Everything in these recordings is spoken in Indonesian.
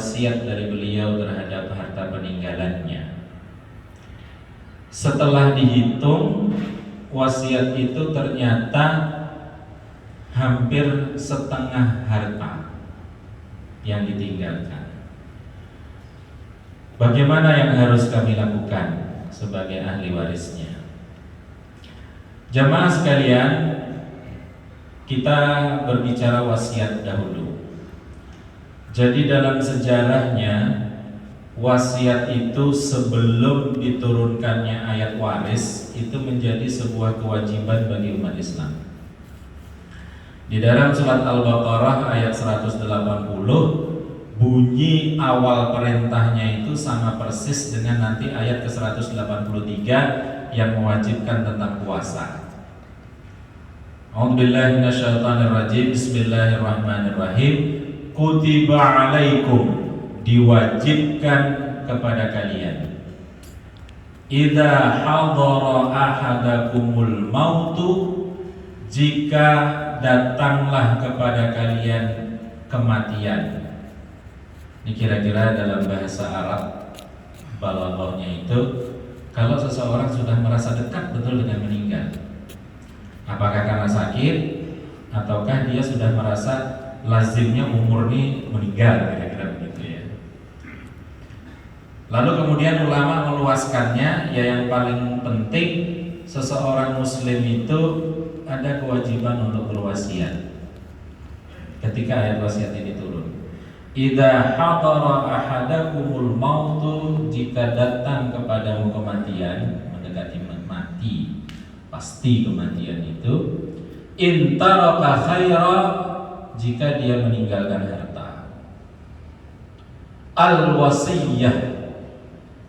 wasiat dari beliau terhadap harta peninggalannya. Setelah dihitung, wasiat itu ternyata hampir setengah harta yang ditinggalkan. Bagaimana yang harus kami lakukan sebagai ahli warisnya? Jamaah sekalian, kita berbicara wasiat dahulu. Jadi dalam sejarahnya, wasiat itu sebelum diturunkannya ayat waris itu menjadi sebuah kewajiban bagi umat Islam. Di dalam surat Al-Baqarah ayat 180, bunyi awal perintahnya itu sama persis dengan nanti ayat ke-183 yang mewajibkan tentang puasa. A'udzubillahi minasyaitonirrajim. Bismillahirrahmanirrahim. Kutiba 'alaikum, diwajibkan kepada kalian. Idza hadara ahadakumul mautu, jika datanglah kepada kalian kematian. Ini kira-kira dalam bahasa Arab balaghahnya itu, kalau seseorang sudah merasa dekat betul dengan meninggal, apakah karena sakit ataukah dia sudah merasa lazimnya umur ini meninggal, kira-kira begitu ya. Lalu kemudian ulama meluaskannya, ya yang paling penting seseorang muslim itu ada kewajiban untuk berwasiat. Ketika ayat wasiat ini turun, idza hadara ahadakumul mautu, jika datang kepadamu kematian, mendekati mati, pasti kematian itu, in taraka khaira, jika dia meninggalkan harta. Al-wasiyah,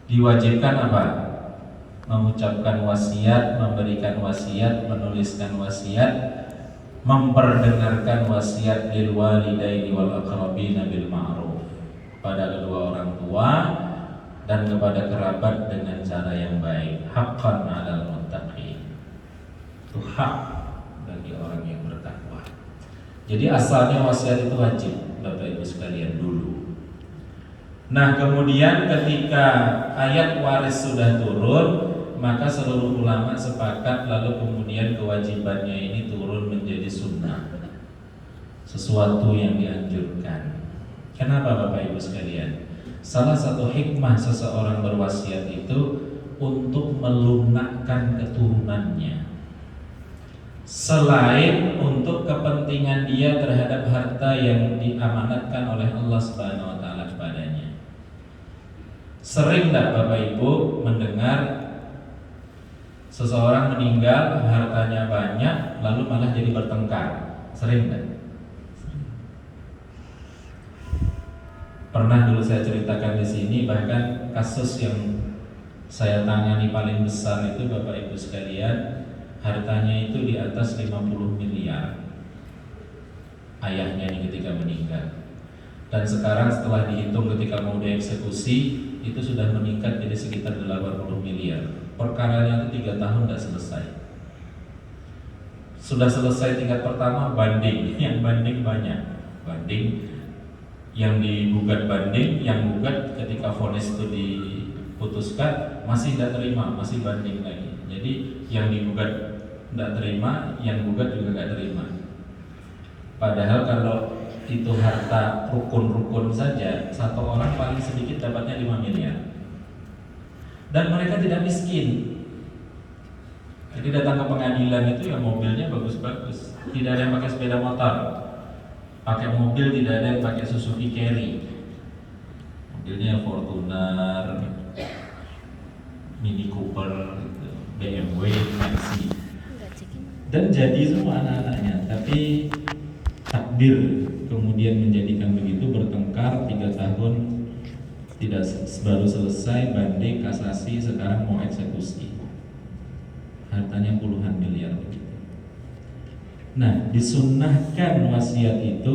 diwajibkan apa? Mengucapkan wasiat, memberikan wasiat, menuliskan wasiat, memperdengarkan wasiat lil walidaini wal aqrabina bil ma'ruf, pada kedua orang tua dan kepada kerabat dengan cara yang baik. Haqqan 'alal muttaqin, itu hak bagi orang yang bertakwa. Jadi asalnya wasiat itu wajib, Bapak Ibu sekalian, dulu. Nah, kemudian ketika ayat waris sudah turun, maka seluruh ulama sepakat, lalu kemudian kewajibannya ini turun menjadi sunnah, sesuatu yang dianjurkan. Kenapa Bapak Ibu sekalian? Salah satu hikmah seseorang berwasiat itu untuk melunakkan keturunannya, selain untuk kepentingan dia terhadap harta yang diamanatkan oleh Allah Subhanahu wa taala kepadanya. Sering tidak Bapak Ibu mendengar seseorang meninggal, hartanya banyak, lalu malah jadi bertengkar? Sering tidak? Pernah dulu saya ceritakan di sini, bahkan kasus yang saya tangani paling besar itu Bapak Ibu sekalian, hartanya itu di atas 50 miliar ayahnya ini ketika meninggal. Dan sekarang setelah dihitung ketika mau dieksekusi, itu sudah meningkat jadi sekitar 80 miliar. Perkaranya itu 3 tahun tidak selesai. Sudah selesai tingkat pertama, banding, yang banding banyak. Banding, yang digugat banding, yang gugat ketika vonis itu diputuskan masih tidak terima, masih banding lagi. Jadi yang digugat tidak terima, yang gugat juga tidak terima. Padahal kalau itu harta rukun-rukun saja, satu orang paling sedikit dapatnya 5 miliar. Dan mereka tidak miskin. Jadi datang ke pengadilan itu ya mobilnya bagus-bagus, tidak ada yang pakai sepeda motor, pakai mobil tidak ada yang pakai Suzuki Carry, mobilnya Fortuner, Mini Cooper, BMW, Maxi, dan jadi semua anak-anaknya. Tapi takdir kemudian menjadikan begitu, bertengkar 3 tahun tidak baru selesai, banding, kasasi, sekarang mau eksekusi, hartanya puluhan miliar begitu. Nah, disunnahkan wasiat itu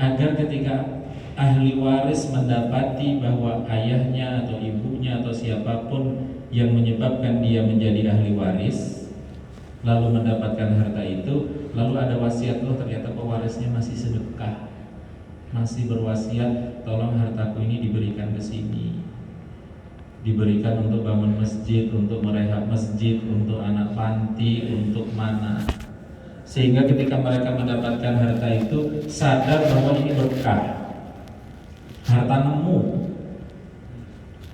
agar ketika ahli waris mendapati bahwa ayahnya atau ibunya atau siapapun yang menyebabkan dia menjadi ahli waris lalu mendapatkan harta itu, lalu ada wasiat, loh ternyata pewarisnya masih sedekah, masih berwasiat, tolong hartaku ini diberikan untuk bangun masjid, untuk merehab masjid, untuk anak panti, untuk mana. Sehingga ketika mereka mendapatkan harta itu sadar bahwa ini berkah, harta nemu.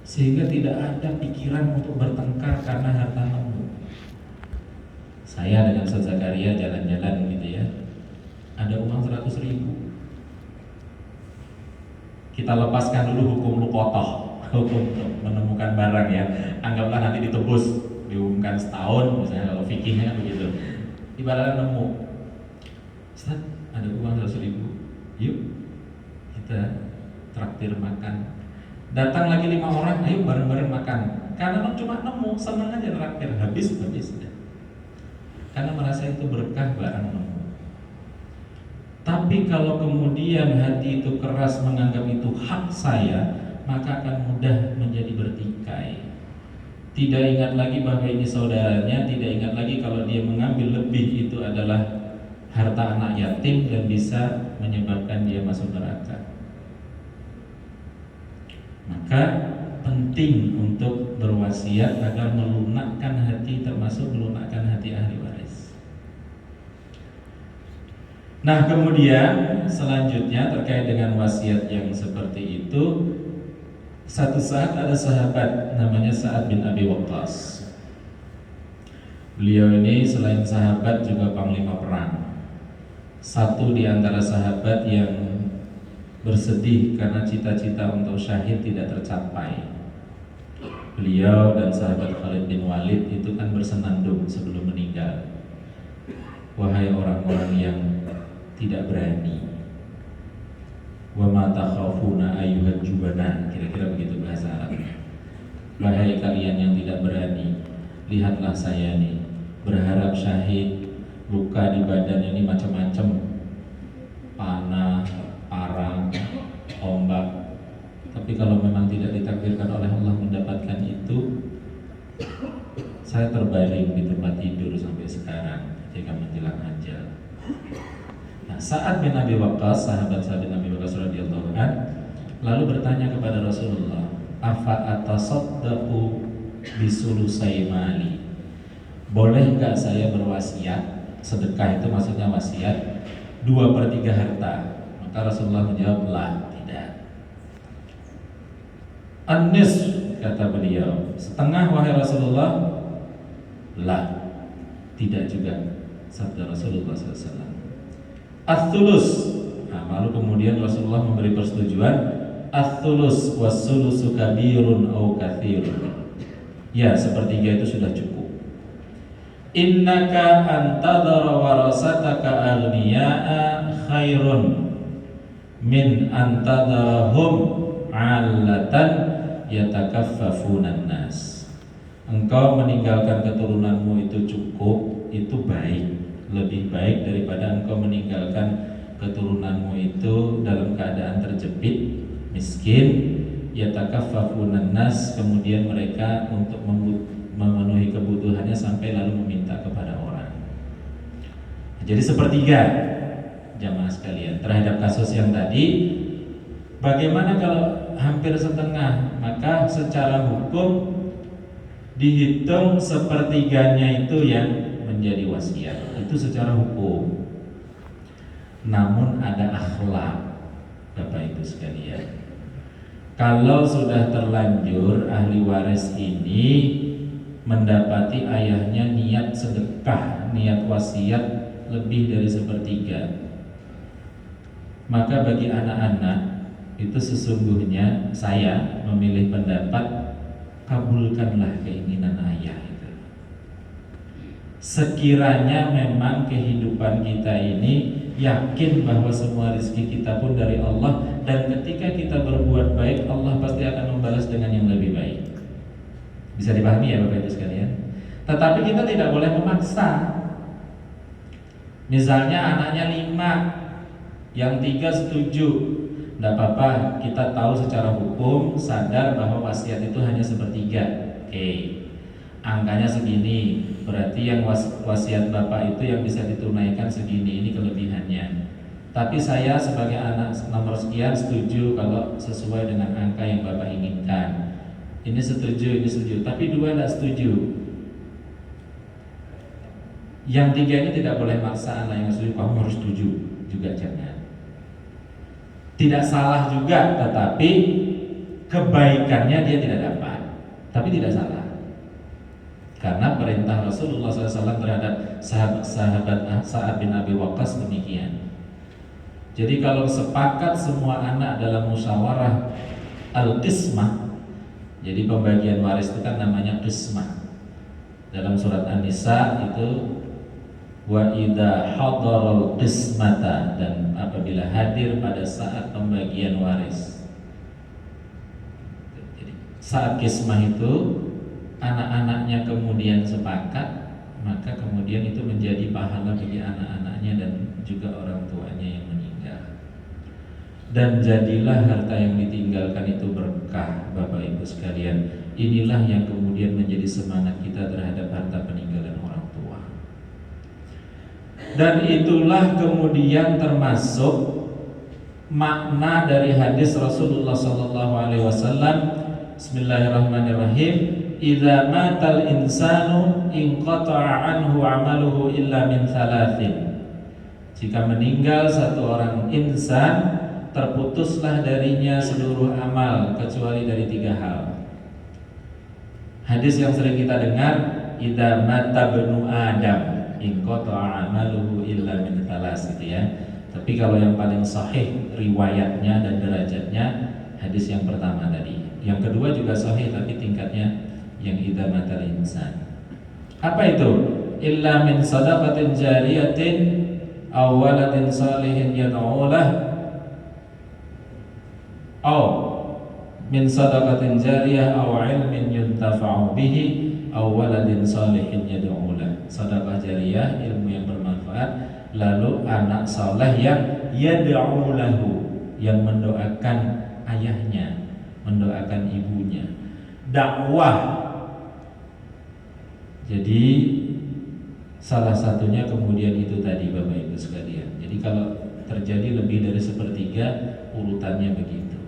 Sehingga tidak ada pikiran untuk bertengkar karena harta nemu. Saya dengan Ustaz Zakaria jalan-jalan gitu ya, ada uang 100.000. Kita lepaskan dulu hukum luqotoh, hukum menemukan barang ya. Anggaplah nanti ditebus, diumumkan setahun, misalnya kalau fikihnya kan begitu. Ibaratnya nemu, Ustaz ada uang 100.000, yuk kita traktir makan. Datang lagi 5 orang, ayo bareng-bareng makan. Karena cuma nemu, senang aja traktir, habis sudah. Karena merasa itu berkah barang nemu. Tapi kalau kemudian hati itu keras menganggap itu hak saya, maka akan mudah menjadi bertikai. Tidak ingat lagi bahwa ini saudaranya, tidak ingat lagi kalau dia mengambil lebih itu adalah harta anak yatim dan bisa menyebabkan dia masuk neraka. Maka penting untuk berwasiat agar melunakkan hati, termasuk melunakkan hati ahli waris. Nah, kemudian selanjutnya terkait dengan wasiat yang seperti itu, satu saat ada sahabat namanya Sa'ad bin Abi Waqqas. Beliau ini selain sahabat juga panglima perang. Satu di antara sahabat yang bersedih karena cita-cita untuk syahid tidak tercapai. Beliau dan sahabat Khalid bin Walid itu kan bersenandung sebelum meninggal. Wahai orang-orang yang tidak berani, wa ma takhafuna ayyuhal jubana, kira-kira begitu bahasa Arab. Wahai kalian yang tidak berani, lihatlah saya nih, berharap syahid, luka di badan ini macam-macam, panah, parang, ombak. Tapi kalau memang tidak ditakdirkan oleh Allah mendapatkan itu, saya terbaring di tempat tidur sampai sekarang ketika menjelang ajal. Nah, Sa'ad bin Abi Waqqas, sahabat Sa'ad bin Abi Waqqas radhiyallahu anhu, lalu bertanya kepada Rasulullah, "Afa atasaddaqu bisulusai mali?" Boleh enggak saya berwasiat? Sedekah itu maksudnya wasiat 2/3 harta. Maka Rasulullah menjawab, "La, tidak." An-nisf, kata beliau, setengah wahai Rasulullah. La, tidak juga, sabda Rasulullah SAW. Ats-tsulus. Nah, lalu kemudian Rasulullah memberi persetujuan. Ats-tsulus was-sulusu kabirun au katsirun. Ya, sepertiga itu sudah cukup. Innaka antadhara warasataka aghniya'a khairun min antadharahum 'allatan yatakaffafunan nas. Engkau meninggalkan keturunanmu itu cukup, itu baik, lebih baik daripada engkau meninggalkan keturunanmu itu dalam keadaan terjepit, miskin, yatakaffafunan nas, kemudian mereka untuk memenuhi kebutuhannya sampai lalu meminta kepada orang. Jadi sepertiga, jamaah sekalian, terhadap kasus yang tadi. Bagaimana kalau hampir setengah? Maka secara hukum dihitung sepertiganya itu yang menjadi wasiat, itu secara hukum. Namun ada akhlak, Bapak Ibu sekalian. Kalau sudah terlanjur ahli waris ini mendapati ayahnya niat sedekah, niat wasiat lebih dari sepertiga, maka bagi anak-anak itu sesungguhnya saya memilih pendapat, kabulkanlah keinginan ayah itu. Sekiranya memang kehidupan kita ini yakin bahwa semua rezeki kita pun dari Allah, dan ketika kita berbuat baik Allah pasti akan membalas dengan yang lebih baik. Bisa dipahami ya Bapak Ibu sekalian. Tetapi kita tidak boleh memaksa. Misalnya anaknya 5, yang 3 setuju, tidak apa-apa, kita tahu secara hukum, sadar bahwa wasiat itu hanya sepertiga. Oke, angkanya segini, berarti yang wasiat bapak itu yang bisa ditunaikan segini, ini kelebihannya. Tapi saya sebagai anak nomor sekian setuju kalau sesuai dengan angka yang bapak inginkan. Ini setuju, ini setuju, tapi dua tidak setuju. Yang tiga ini tidak boleh maksa anak yang setuju, kamu harus setuju, juga jangan. Tidak salah juga, tetapi kebaikannya dia tidak dapat, tapi tidak salah. Karena perintah Rasulullah SAW terhadap sahabat Sa'ad bin Abi Waqqas demikian. Jadi kalau sepakat semua anak dalam musyawarah al-qismah, jadi pembagian waris itu kan namanya qismah. Dalam surat An-Nisa itu wa idza hadaral qismata, dan apabila hadir pada saat pembagian waris. Jadi saat qismah itu anak-anaknya kemudian sepakat, maka kemudian itu menjadi pahala bagi anak-anaknya dan juga orang tuanya yang meninggal. Dan jadilah harta yang ditinggalkan itu berkah, Bapak Ibu sekalian. Inilah yang kemudian menjadi semangat kita terhadap harta peninggalan orang tua. Dan itulah kemudian termasuk makna dari hadis Rasulullah SAW. Bismillahirrahmanirrahim. Idza matal insanu inqata'a anhu 'amaluhu illa min thalathin. Jika meninggal satu orang insan, terputuslah darinya seluruh amal kecuali dari tiga hal. Hadis yang sering kita dengar, idza mata bnu adam inqata'a 'amaluhu illa min thalath, gitu ya. Tapi kalau yang paling sahih riwayatnya dan derajatnya hadis yang pertama tadi. Yang kedua juga sahih tapi tingkatnya yang idza matal insan. Apa itu? Illa min sadaqatin jariyatin aw waladin salihin yad'u lah, aw min sadaqatin jariyah aw ilmin yuntafa'u bihi aw waladin salihin yad'u lah. Sedekah jariyah, ilmu yang bermanfaat, lalu anak saleh yang yad'u lahu, yang mendoakan ayahnya, mendoakan ibunya. Dakwah. Jadi salah satunya kemudian itu tadi, Bapak Ibu sekalian. Jadi kalau terjadi lebih dari sepertiga, urutannya begitu.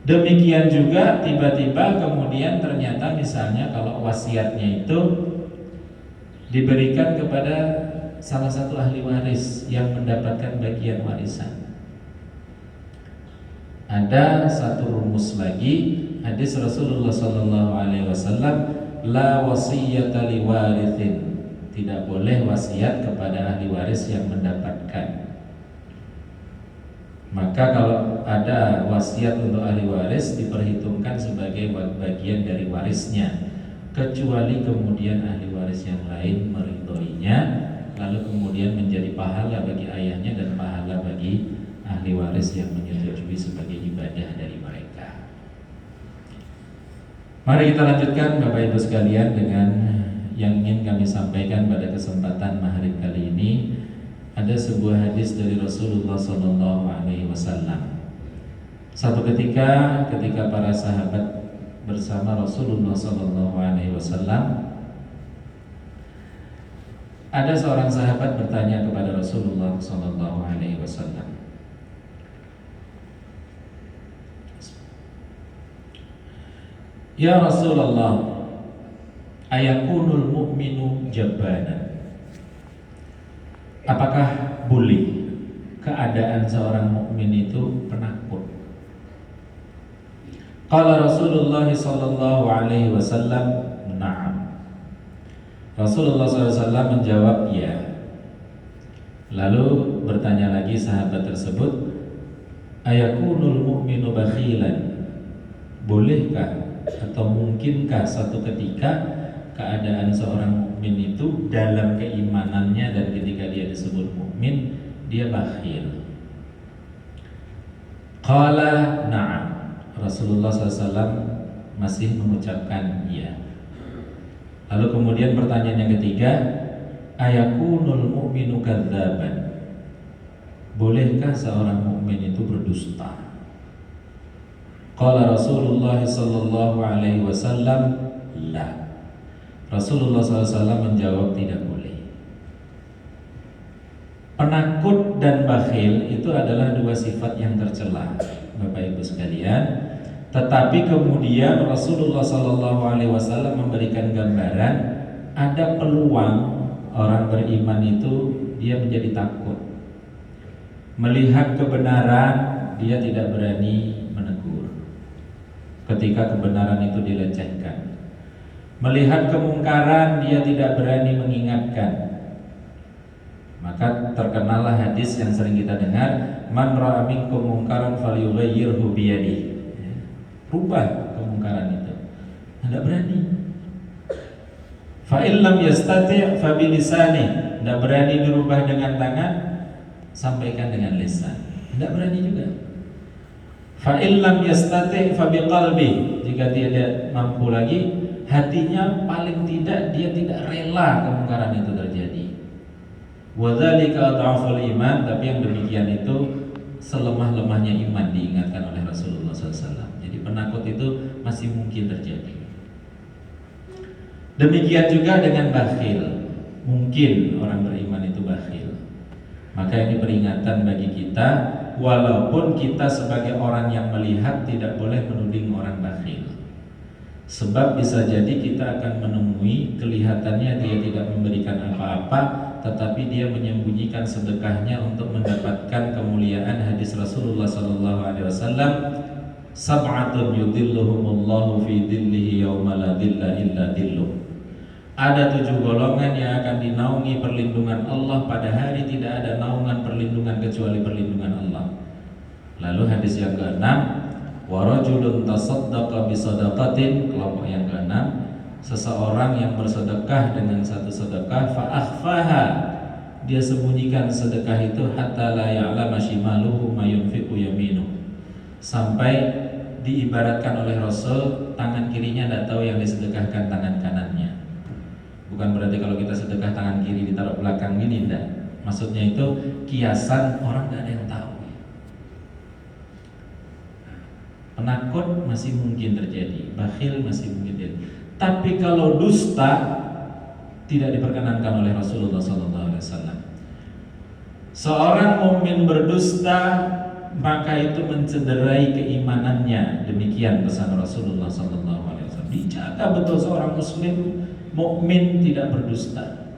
Demikian juga tiba-tiba kemudian ternyata misalnya kalau wasiatnya itu diberikan kepada salah satu ahli waris yang mendapatkan bagian warisan. Ada satu rumus lagi, hadis Rasulullah SAW, la wasiyata liwarithin, tidak boleh wasiat kepada ahli waris yang mendapatkan. Maka kalau ada wasiat untuk ahli waris diperhitungkan sebagai bagian dari warisnya, kecuali kemudian ahli waris yang lain meridhoinya, lalu kemudian menjadi pahala bagi ayahnya dan pahala bagi ahli waris yang menyetujui sebagai ibadah dari mereka. Mari kita lanjutkan Bapak Ibu sekalian dengan yang ingin kami sampaikan pada kesempatan maghrib kali ini. Ada sebuah hadis dari Rasulullah SAW. Satu ketika para sahabat bersama Rasulullah SAW, ada seorang sahabat bertanya kepada Rasulullah SAW, ya Rasulullah, ayakunul mu'minu jabbanan. Apakah boleh keadaan seorang mukmin itu penakut? Qala Rasulullah sallallahu alaihi wasallam, na'am. Rasulullah SAW menjawab, ya. Lalu bertanya lagi sahabat tersebut, ayakunul mu'minu bakhilan. Bolehkah atau mungkinkah suatu ketika keadaan seorang mukmin itu dalam keimanannya dan ketika dia disebut mukmin dia bakhil? Qala na'am. Rasulullah SAW masih mengucapkan iya. Lalu kemudian pertanyaan yang ketiga, ayakunul mu'minu kadzaban. Bolehkah seorang mukmin itu berdusta? Qala Rasulullah sallallahu alaihi wasallam, la. Rasulullah SAW menjawab tidak boleh. Penakut dan bakhil itu adalah dua sifat yang tercela, Bapak Ibu sekalian. Tetapi kemudian Rasulullah SAW memberikan gambaran ada peluang orang beriman itu dia menjadi takut. Melihat kebenaran dia tidak berani menegur ketika kebenaran itu dilecehkan. Melihat kemungkaran dia tidak berani mengingatkan. Maka terkenallah hadis yang sering kita dengar, man ra'a minkum mungkaran falyughayyirhu biyadihi. Rubah kemungkaran itu. Tidak berani. Fa in lam yastati' fa bilisani. Tidak berani dirubah dengan tangan, sampaikan dengan lisan. Tidak berani juga. Fa in lam yastati' fa biqalbi. Jika dia tidak mampu lagi, hatinya paling tidak dia tidak rela kemungkaran itu terjadi. Wa dzalika adhaful iman. Tapi yang demikian itu selemah-lemahnya iman, diingatkan oleh Rasulullah SAW. Jadi penakut itu masih mungkin terjadi. Demikian juga dengan bakhil. Mungkin orang beriman itu bakhil. Maka ini peringatan bagi kita, walaupun kita sebagai orang yang melihat tidak boleh menuding orang bakhil. Sebab bisa jadi kita akan menemui kelihatannya dia tidak memberikan apa-apa, tetapi dia menyembunyikan sedekahnya untuk mendapatkan kemuliaan hadis Rasulullah SAW. Sab'atun yudhilluhumullahu fi dhillihi yawma la dhilla illa dhilluh. Ada 7 golongan yang akan dinaungi perlindungan Allah pada hari tidak ada naungan perlindungan kecuali perlindungan Allah. Lalu hadis yang ke-6, wa rajulun tasaddaqa bi sadaqatin, kelompok yang ke-6, seseorang yang bersedekah dengan satu sedekah fa akhfaha, dia sembunyikan sedekah itu hatta la ya'lama shimaluhu ma yunfiqu yaminuh, sampai diibaratkan oleh Rasul tangan kirinya tidak tahu yang disedekahkan tangan kanannya. Bukan berarti kalau kita sedekah tangan kiri ditaruh belakang ini, tidak. Maksudnya itu kiasan orang tidak ada yang tahu. Penakut masih mungkin terjadi, bakhil masih mungkin terjadi. Tapi kalau dusta tidak diperkenankan oleh Rasulullah SAW. Seorang mukmin berdusta maka itu mencederai keimanannya. Demikian pesan Rasulullah SAW. Dijaga betul seorang muslim mukmin tidak berdusta.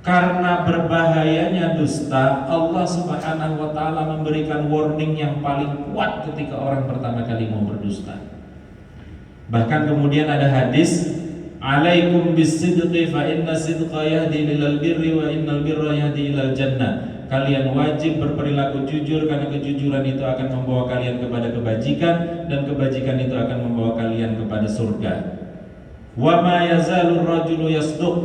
Karena berbahayanya dusta, Allah Subhanahu wa taala memberikan warning yang paling kuat ketika orang pertama kali mau berdusta. Bahkan kemudian ada hadis, alaikum bisidqi fa inna sidqa yahdi ilal birri wa innal birra yahdi ilal jannah. Kalian wajib berperilaku jujur karena kejujuran itu akan membawa kalian kepada kebajikan dan kebajikan itu akan membawa kalian kepada surga. Wa ma yazalur rajulu yasduq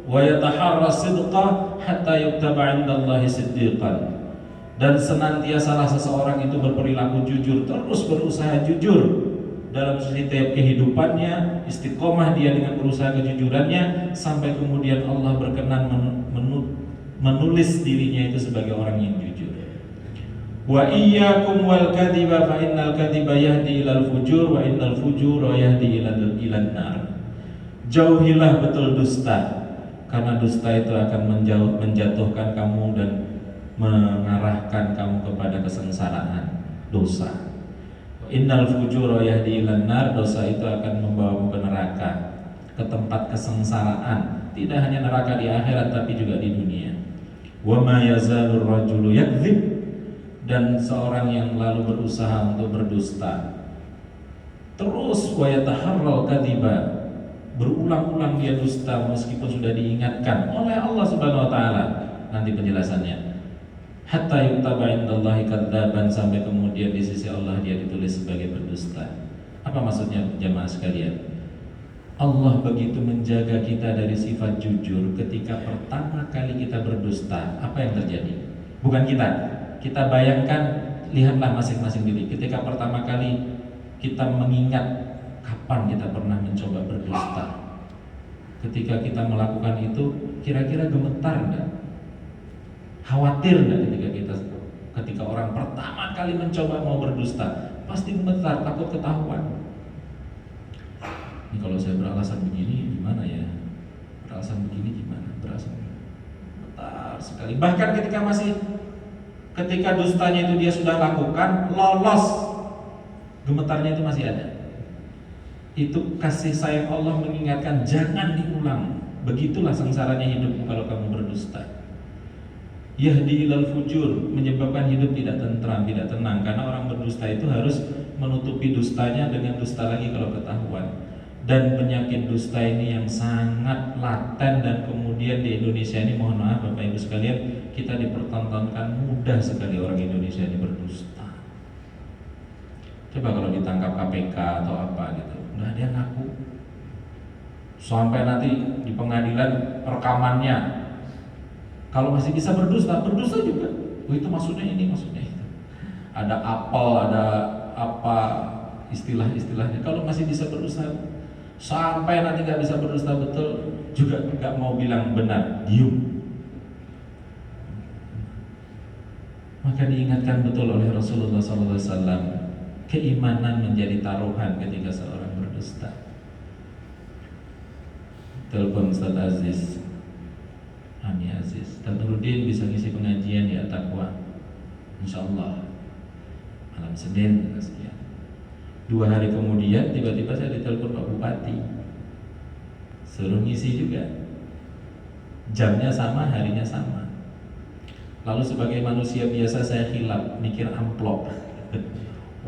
wa yataharra sidqa hatta yuktaba 'indallahi siddiqan. Dan senantiasalah seseorang itu berperilaku jujur, terus berusaha jujur dalam setiap kehidupannya, istiqomah dia dengan berusaha kejujurannya, sampai kemudian Allah berkenan menulis dirinya itu sebagai orang yang jujur. Wa iyyakum wal kadhiba fa innal kadhiba yahdi ilal fujur wa innal fujura yahdi ilan nar. Jauhilah betul dusta, karena dusta itu akan menjatuhkan kamu dan mengarahkan kamu kepada kesengsaraan, dosa. Innal fujura yahdi ilan nar, dosa itu akan membawamu ke neraka, ke tempat kesengsaraan. Tidak hanya neraka di akhirat tapi juga di dunia. Wa ma yazalur rajulu yakdzib, dan seorang yang lalu berusaha untuk berdusta terus wa yataharral kadhiba, berulang-ulang dia dusta meskipun sudah diingatkan oleh Allah Subhanahu wa taala. Nanti penjelasannya. Hatta yuktaba 'indallahi kadzaban, sampai kemudian di sisi Allah dia ditulis sebagai pendusta. Apa maksudnya jamaah sekalian? Allah begitu menjaga kita dari sifat jujur. Ketika pertama kali kita berdusta, apa yang terjadi? Bukan kita. Kita bayangkan, lihatlah masing-masing diri. Ketika pertama kali kita mengingat kapan kita pernah mencoba berdusta. Ketika kita melakukan itu, kira-kira gemetar enggak? Khawatir enggak ketika orang pertama kali mencoba mau berdusta? Pasti gemetar, takut ketahuan. Ini kalau saya beralasan begini gimana ya? Beralasan begini gimana? Beralasan gemetar sekali. Bahkan ketika dustanya itu dia sudah lakukan, lolos, gemetarnya itu masih ada. Itu kasih sayang Allah mengingatkan jangan diulang. Begitulah sengsaranya hidup kalau kamu berdusta. Yahdi ilal fujur, menyebabkan hidup tidak tentram, tidak tenang. Karena orang berdusta itu harus menutupi dustanya dengan dusta lagi kalau ketahuan. Dan penyakit dusta ini yang sangat laten, dan kemudian di Indonesia ini, mohon maaf Bapak Ibu sekalian, kita dipertontonkan mudah sekali orang Indonesia ini berdusta. Coba kalau ditangkap KPK atau apa gitu, udah dia ngaku. Sampai nanti di pengadilan rekamannya, kalau masih bisa berdusta juga. Oh, itu maksudnya ini, maksudnya itu. Ada apel, ada apa istilah-istilahnya. Kalau masih bisa berdusta, sampai nanti nggak bisa berdusta betul juga nggak mau bilang benar, diem. Maka diingatkan betul oleh Rasulullah SAW, keimanan menjadi taruhan ketika seorang berdusta. Telepon Ustaz Aziz, Ami Aziz, dan Nurdin bisa ngisi pengajian ya takwa, insyaallah malam Senin sekian. 2 hari kemudian tiba-tiba saya ditelepon Pak Bupati, suruh ngisi juga, jamnya sama, harinya sama. Lalu sebagai manusia biasa saya hilap, mikir amplop.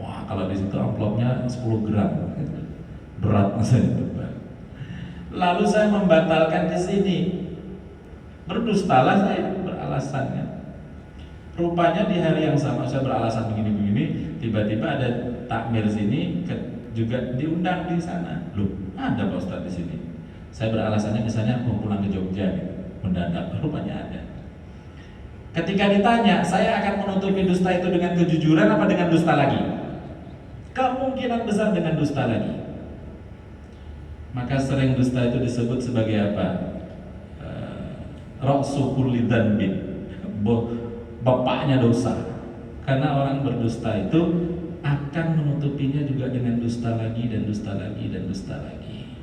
Wah, kalau di situ amplopnya 10 gram, berat saya. Lalu saya membatalkan di sini. Berdustalah saya beralasannya. Rupanya di hari yang sama saya beralasan begini-begini, tiba-tiba ada takmir sini juga diundang di sana. Loh, ada Pak Ustadz di sini. Saya beralasannya misalnya mau pulang ke Jogja, mendadak, rupanya ada. Ketika ditanya, saya akan menutupi dusta itu dengan kejujuran apa dengan dusta lagi? Kemungkinan besar dengan dusta lagi. Maka sering dusta itu disebut sebagai apa? Ra'su kulli dzanbin, bapaknya dosa. Karena orang berdusta itu akan menutupinya juga dengan dusta lagi dan dusta lagi dan dusta lagi.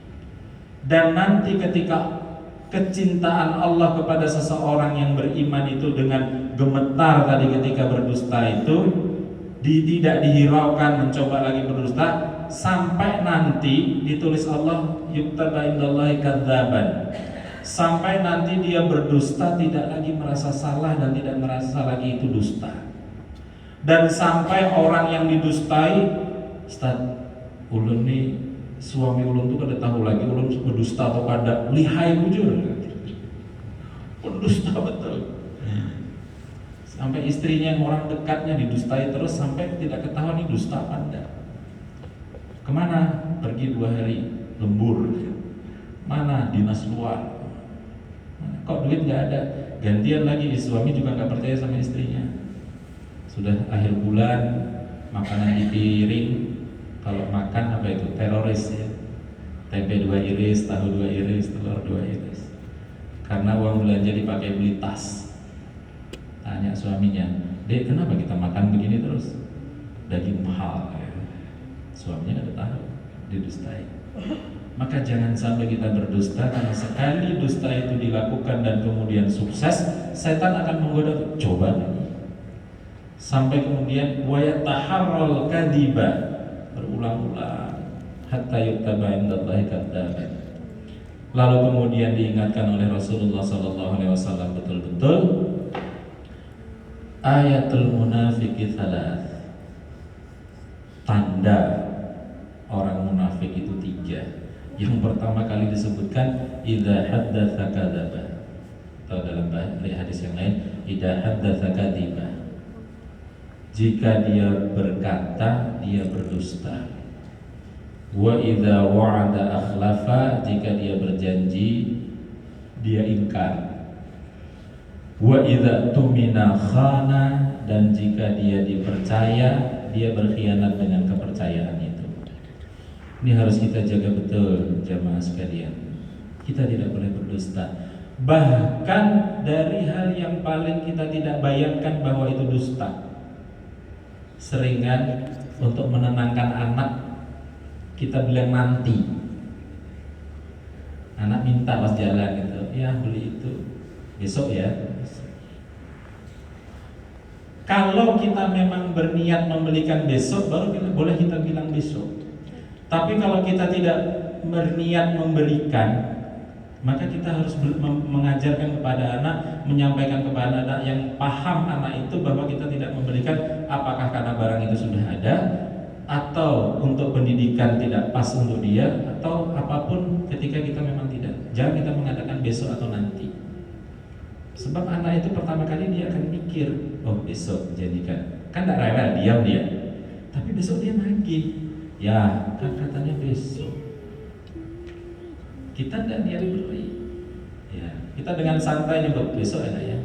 Dan nanti ketika kecintaan Allah kepada seseorang yang beriman itu dengan gemetar tadi ketika berdusta itu tidak dihiraukan, mencoba lagi berdusta, sampai nanti ditulis Allah yuktaba indallahi kadzaban. Sampai nanti dia berdusta tidak lagi merasa salah dan tidak merasa lagi itu dusta. Dan sampai orang yang didustai, Ustaz, ulun nih suami ulun tuh kada tahu lagi ulun berdusta atau kada, lihai bujur. Pendusta betul. Sampai istrinya yang orang dekatnya didustai terus sampai tidak ketahuan ini dusta apa enggak. Kemana? Pergi 2 hari lembur. Mana? Dinas luar. Kok duit nggak ada? Gantian lagi, suami juga nggak percaya sama istrinya. Sudah akhir bulan, makanan di piring, kalau makan apa itu? Teroris ya. Tempe 2 iris, tahu 2 iris, telur 2 iris. Karena uang belanja dipakai beli tas. Tanya suaminya, Dek, kenapa kita makan begini terus? Daging mahal. Suaminya nggak tahu, didustai. Maka jangan sampai kita berdusta, karena sekali dusta itu dilakukan dan kemudian sukses, setan akan menggoda, coba lagi. Sampai kemudian wa yataharral kadiba, berulang-ulang hatta yuktaba indallahi kadzaban. Lalu kemudian diingatkan oleh Rasulullah SAW betul-betul, ayatul munafiqi thalath, tanda orang munafik itu 3. Yang pertama kali disebutkan idza haddatsa kadzaba, atau dalam hadis yang lain idza haddatsa kadziba, jika dia berkata dia berdusta. Wa idza wa'ada akhlafa, jika dia berjanji dia ingkar. Wa idza tumina khana, dan jika dia dipercaya dia berkhianat dengan kepercayaan itu. Ini harus kita jaga betul jamaah sekalian. Kita tidak boleh berdusta. Bahkan dari hal yang paling kita tidak bayangkan bahwa itu dusta. Seringan untuk menenangkan anak kita bilang nanti. Anak minta pas jalan gitu, ya beli itu besok ya. Kalau kita memang berniat membelikan besok, baru boleh kita bilang besok. Tapi kalau kita tidak berniat membelikan, maka kita harus mengajarkan kepada anak, menyampaikan kepada anak yang paham anak itu bahwa kita tidak membelikan apakah karena barang itu sudah ada, atau untuk pendidikan tidak pas untuk dia, atau apapun ketika kita memang tidak. Jangan kita mengatakan besok atau nanti. Sebab anak itu pertama kali dia akan mikir, oh besok jadikan. Kan tidak rewel, diam dia. Tapi besok dia nagih. Ya, kan katanya besok. Kita tidak niat beli. Ya, kita dengan santai nyebut besok ada ya.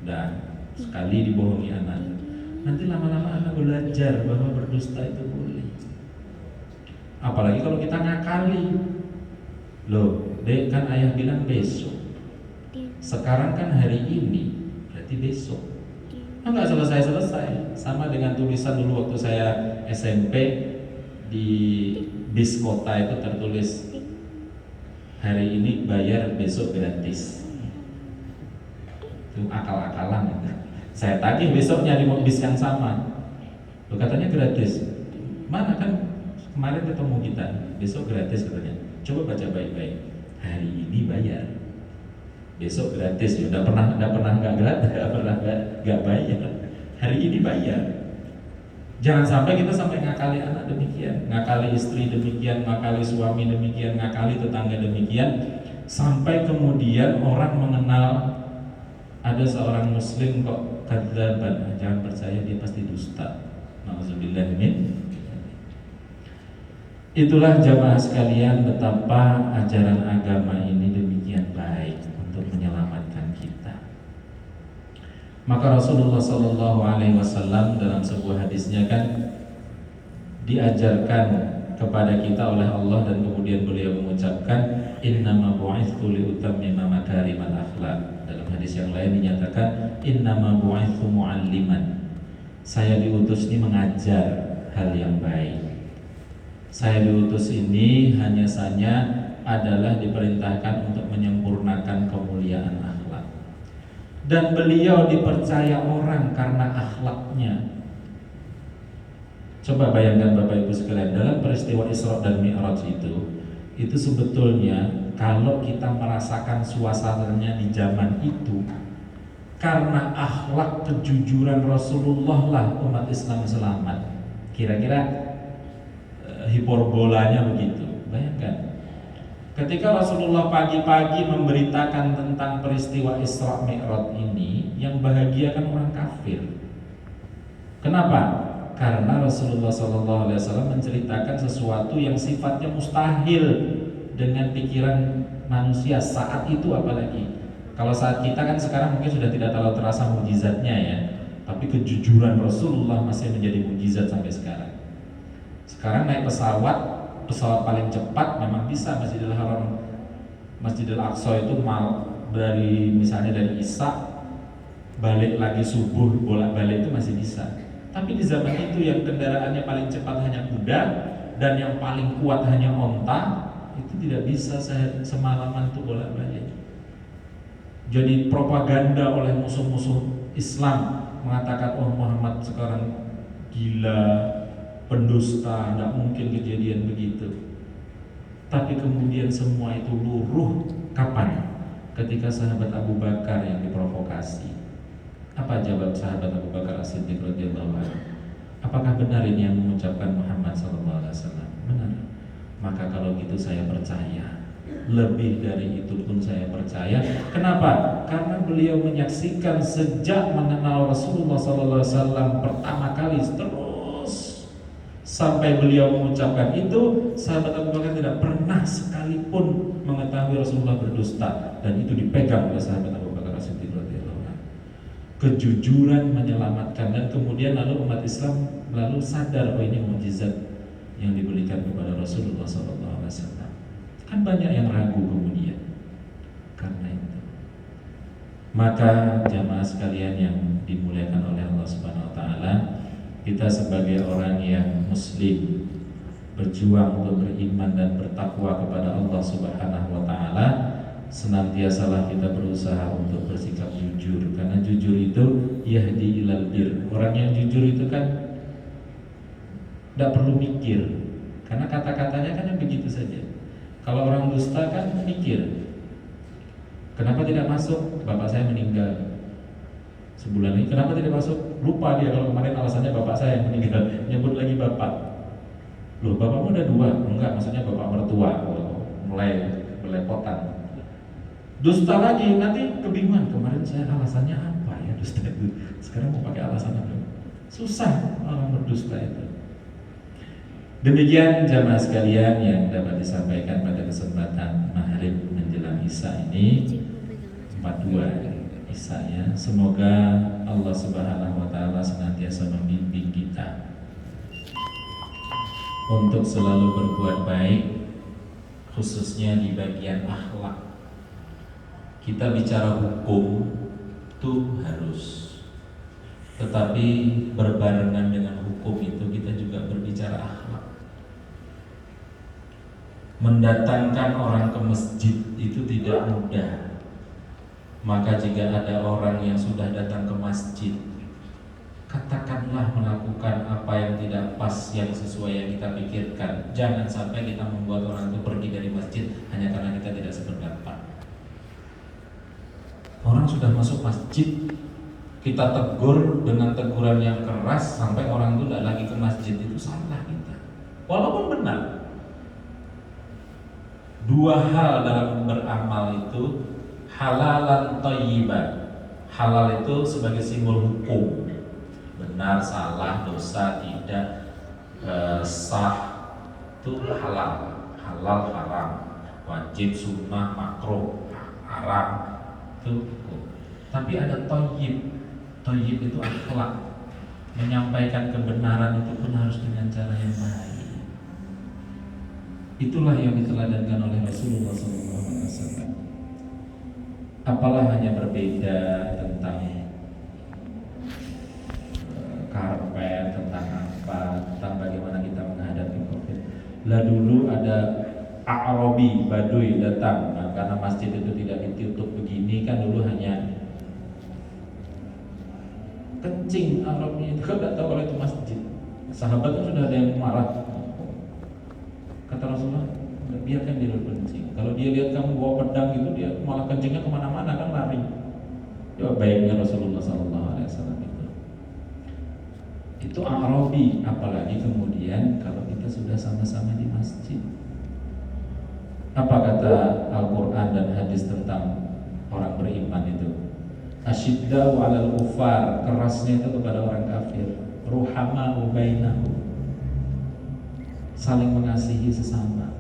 Dan sekali dibohongi anak. Nanti lama-lama anak belajar bahwa berdusta itu boleh. Apalagi kalau kita ngakali. Loh, dek kan ayah bilang besok. Sekarang kan hari ini, berarti besok. Enggak selesai-selesai. Sama dengan tulisan dulu waktu saya SMP di bis kota itu tertulis hari ini bayar, besok gratis. Itu akal-akalan itu. Saya tagih besoknya di bis yang sama. Loh, katanya gratis. Mana kan kemarin ketemu kita, besok gratis katanya. Coba baca baik-baik. Hari ini bayar, besok gratis. Ya udah pernah nggak gratis, nggak pernah nggak bayar. Hari ini bayar. Jangan sampai kita sampai ngakali anak demikian, ngakali istri demikian, ngakali suami demikian, ngakali tetangga demikian, sampai kemudian orang mengenal ada seorang muslim kok kadzaban. Jangan percaya, dia pasti dusta. Nauzubillah min. Itulah jamaah sekalian betapa ajaran agama ini demikian baik untuk menyelamatkan kita. Maka Rasulullah Shallallahu Alaihi Wasallam dalam sebuah hadisnya kan diajarkan kepada kita oleh Allah, dan kemudian beliau mengucapkan innama bu'itsu liutammima makarimal akhlaq. Dalam hadis yang lain dinyatakan innama bu'itsu mu'alliman. Saya diutus ini mengajar hal yang baik. Saya diutus ini hanya saja adalah diperintahkan untuk menyempurnakan kemuliaan akhlak. Dan beliau dipercaya orang karena akhlaknya. Coba bayangkan Bapak Ibu sekalian, dalam peristiwa Isra dan Mi'raj itu sebetulnya kalau kita merasakan suasananya di zaman itu, karena akhlak kejujuran Rasulullah lah umat Islam selamat. Kira-kira hiperbolanya begitu. Bayangkan ketika Rasulullah pagi-pagi memberitakan tentang peristiwa Isra Mi'raj ini, yang bahagia kan orang kafir. Kenapa? Karena Rasulullah SAW menceritakan sesuatu yang sifatnya mustahil dengan pikiran manusia saat itu. Apalagi kalau saat kita kan sekarang mungkin sudah tidak terlalu terasa mukjizatnya ya, tapi kejujuran Rasulullah masih menjadi mukjizat sampai sekarang. Sekarang naik pesawat paling cepat memang bisa Masjidil Haram, Masjidil Aqsa itu dari misalnya dari Isya balik lagi subuh bolak-balik itu masih bisa. Tapi di zaman itu yang kendaraannya paling cepat hanya kuda dan yang paling kuat hanya onta, itu tidak bisa semalaman tuh bolak-balik. Jadi propaganda oleh musuh-musuh Islam mengatakan oh Muhammad sekarang gila, pendusta, tidak mungkin kejadian begitu. Tapi kemudian semua itu luruh kapan? Ketika sahabat Abu Bakar yang diprovokasi. Apa jawab sahabat Abu Bakar As-Siddiq radhiyallahu anhu? Apakah benar ini yang mengucapkan Muhammad sallallahu alaihi wasallam? Benar. Maka kalau gitu saya percaya. Lebih dari itu pun saya percaya. Kenapa? Karena beliau menyaksikan sejak mengenal Rasulullah sallallahu alaihi wasallam pertama kali terus sampai beliau mengucapkan itu, sahabat Abu Bakar tidak pernah sekalipun mengetahui Rasulullah berdusta, dan itu dipegang oleh sahabat Abu Bakar As-Siddiq radhiyallahu anhu. Kejujuran menyelamatkan, dan kemudian lalu umat Islam lalu sadar bahwa ini mukjizat yang diberikan kepada Rasulullah sallallahu alaihi wasallam. Kan banyak yang ragu kemudian karena itu. Maka jamaah sekalian yang dimuliakan oleh Allah Subhanahu wa taala, kita sebagai orang yang muslim berjuang untuk beriman dan bertakwa kepada Allah Subhanahu wa taala, senantiasalah kita berusaha untuk bersikap jujur, karena jujur itu yahdi ilal bir. Orang yang jujur itu kan tidak perlu mikir, karena kata-katanya kan yang begitu saja. Kalau orang dusta kan mikir, kenapa tidak masuk? Bapak saya meninggal sebulan ini. Kenapa tidak masuk? Lupa dia kalau kemarin alasannya bapak saya yang meninggal. Nyebut lagi bapak. Loh, bapakmu udah dua? Enggak, maksudnya bapak mertua. Mulai belepotan. Dusta lagi, nanti kebingungan. Kemarin saya alasannya apa ya dusta itu? Sekarang mau pakai alasan apa? Susah orang berdusta itu. Demikian jamaah sekalian yang dapat disampaikan pada kesempatan maghrib menjelang Isya ini, 42 Isya-nya. Semoga Allah Subhanahu wa taala senantiasa membimbing kita untuk selalu berbuat baik, khususnya di bagian akhlak. Kita bicara hukum itu harus, tetapi berbarengan dengan hukum itu kita juga berbicara akhlak. Mendatangkan orang ke masjid itu tidak mudah. Maka jika ada orang yang sudah datang ke masjid, katakanlah melakukan apa yang tidak pas, yang sesuai yang kita pikirkan. Jangan sampai kita membuat orang itu pergi dari masjid hanya karena kita tidak sependapat. Orang sudah masuk masjid, kita tegur dengan teguran yang keras sampai orang itu tidak lagi ke masjid, itu salah kita. Walaupun benar. Dua hal dalam beramal itu halalan thayyiban. Halal itu sebagai simbol hukum. Benar, salah, dosa, tidak, sah, itu halal. Halal, haram, wajib, sunnah, makruh, haram, itu hukum. Tapi ada thayyib. Thayyib itu akhlak. Menyampaikan kebenaran itu pun harus dengan cara yang baik. Itulah yang diteladankan oleh Rasulullah SAW. Apalah hanya berbeda tentang karpet, tentang apa, tentang bagaimana kita menghadapi COVID. Lah dulu ada A'rabi, Baduy datang, nah, karena masjid itu tidak ditutup begini kan dulu hanya kencing Arabnya itu kan tidak tahu kalau itu masjid. Sahabat itu sudah ada yang marah. Kata Rasulullah, biarkan dia kencing. Kalau dia lihat kamu bawa pedang itu, dia malah kencingnya kemana-mana kan lari. Ya baiknya Rasulullah SAW itu Arabi, apalagi kemudian kalau kita sudah sama-sama di masjid. Apa kata Al-Quran dan hadis tentang orang beriman itu? Asyidda'u 'alal kufar, kerasnya itu kepada orang kafir. Ruhama'u bainahum, saling mengasihi sesama.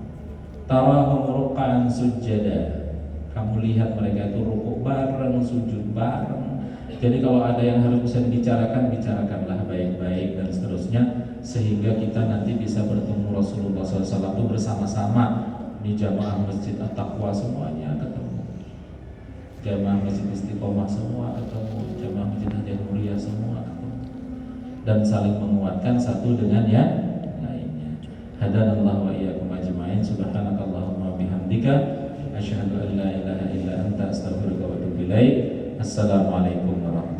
Tarahum ruk'an sujada, kamu lihat mereka itu rukuk bareng, sujud bareng. Jadi kalau ada yang harus bisa dibicarakan, bicarakanlah baik-baik dan seterusnya, sehingga kita nanti bisa bertemu Rasulullah SAW itu bersama-sama di jamaah Masjid At-Taqwa, semuanya ketemu. Jamaah Masjid Istiqomah semua ketemu, jamaah Masjid Hajjah Mulia semua ketemu, dan saling menguatkan satu dengan yang lainnya. Hadanallahu wa iyyakum ajma'in. Subhanakallahumma bihamdika asyhadu an la ilaha illa anta astaghfiruka wa atubu ilaik. Assalamualaikum warahmatullahi wabarakatuh.